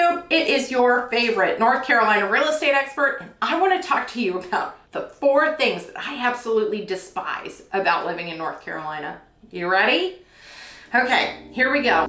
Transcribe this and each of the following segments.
YouTube. It is your favorite North Carolina real estate expert, and I want to talk to you about the 4 things that I absolutely despise about living in North Carolina. You ready? Okay, here we go.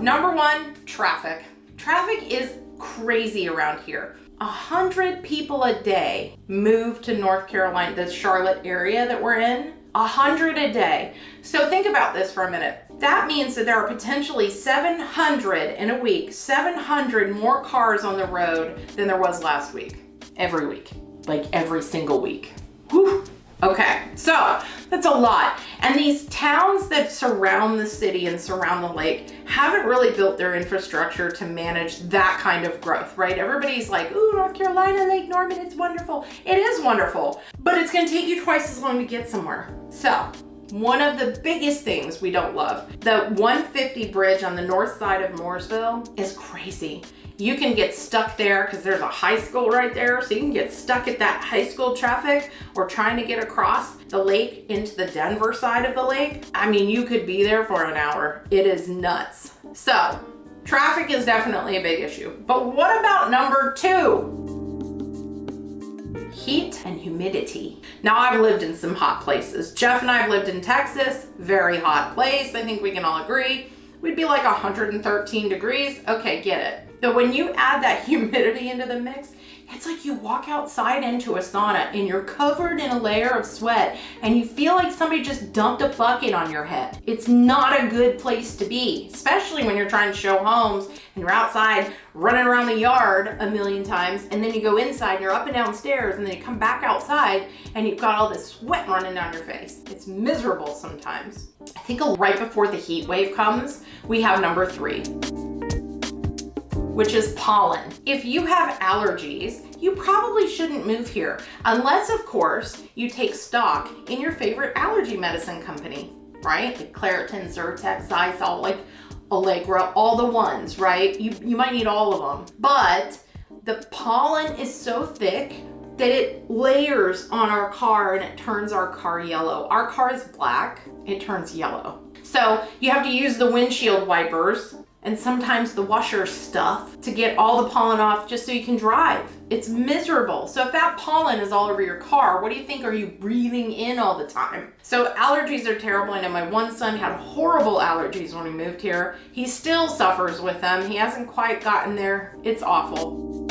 Number 1, traffic. Traffic is crazy around here. 100 people a day move to North Carolina, the Charlotte area that we're in. 100 a day. So think about this for a minute. That means that there are potentially 700 in a week, 700 more cars on the road than there was last week. Every week, like every single week. Whew. Okay, so that's a lot. And these towns that surround the city and surround the lake haven't really built their infrastructure to manage that kind of growth, right? Everybody's like, ooh, North Carolina, Lake Norman, it's wonderful. It is wonderful, but it's gonna take you twice as long to get somewhere. So, one of the biggest things we don't love, the 150 bridge on the north side of Mooresville is crazy. You can get stuck there because there's a high school right there. So you can get stuck at that high school traffic or trying to get across the lake into the Denver side of the lake. I mean, you could be there for an hour. It is nuts. So traffic is definitely a big issue. But what about number 2? Heat and humidity. Now, I've lived in some hot places. Jeff and I have lived in Texas, very hot place. I think we can all agree. We'd be like 113 degrees. Okay, get it. But when you add that humidity into the mix, it's like you walk outside into a sauna and you're covered in a layer of sweat and you feel like somebody just dumped a bucket on your head. It's not a good place to be, especially when you're trying to show homes and you're outside running around the yard a million times, and then you go inside and you're up and down stairs, and then you come back outside and you've got all this sweat running down your face. It's miserable sometimes. I think right before the heat wave comes, we have number 3. Which is pollen. If you have allergies, you probably shouldn't move here, unless of course you take stock in your favorite allergy medicine company, right? Like Claritin, Zyrtec, Zysol, like Allegra, all the ones, right? You might need all of them. But the pollen is so thick that it layers on our car and it turns our car yellow. Our car is black, it turns yellow. So you have to use the windshield wipers and sometimes the washer stuff to get all the pollen off just so you can drive. It's miserable. So if that pollen is all over your car, what do you think are you breathing in all the time? So allergies are terrible. I know my one son had horrible allergies when he moved here. He still suffers with them. He hasn't quite gotten there. It's awful.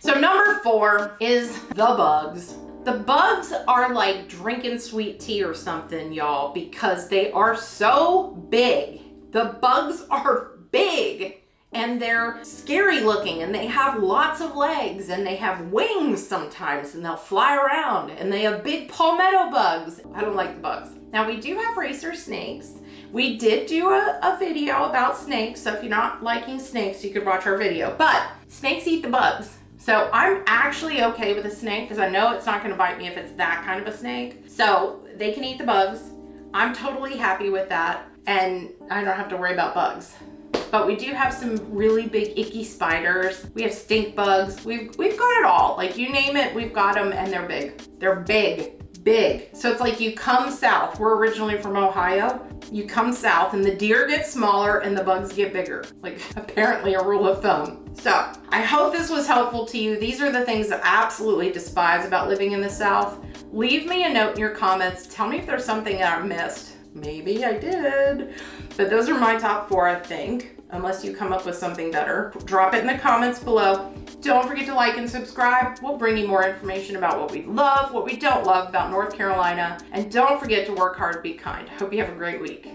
So number 4 is the bugs. The bugs are like drinking sweet tea or something, y'all, because they are so big. The bugs are big and they're scary looking and they have lots of legs and they have wings sometimes and they'll fly around and they have big palmetto bugs. I don't like the bugs. Now we do have racer snakes. We did do a video about snakes, so if you're not liking snakes, you could watch our video. But snakes eat the bugs. So I'm actually okay with a snake because I know it's not going to bite me if it's that kind of a snake. So they can eat the bugs. I'm totally happy with that. And I don't have to worry about bugs. But we do have some really big icky spiders. We have stink bugs. We've got it all. Like you name it, we've got them, and they're big. They're big. So it's like you come south. We're originally from Ohio. You come south and the deer get smaller and the bugs get bigger. Like apparently a rule of thumb. So I hope this was helpful to you. These are the things that I absolutely despise about living in the South. Leave me a note in your comments. Tell me if there's something that I missed. Maybe I did, but those are my top 4, I think, unless you come up with something better. Drop it in the comments below. Don't forget to like and subscribe. We'll bring you more information about what we love, what we don't love about North Carolina, and don't forget to work hard, be kind. Hope you have a great week.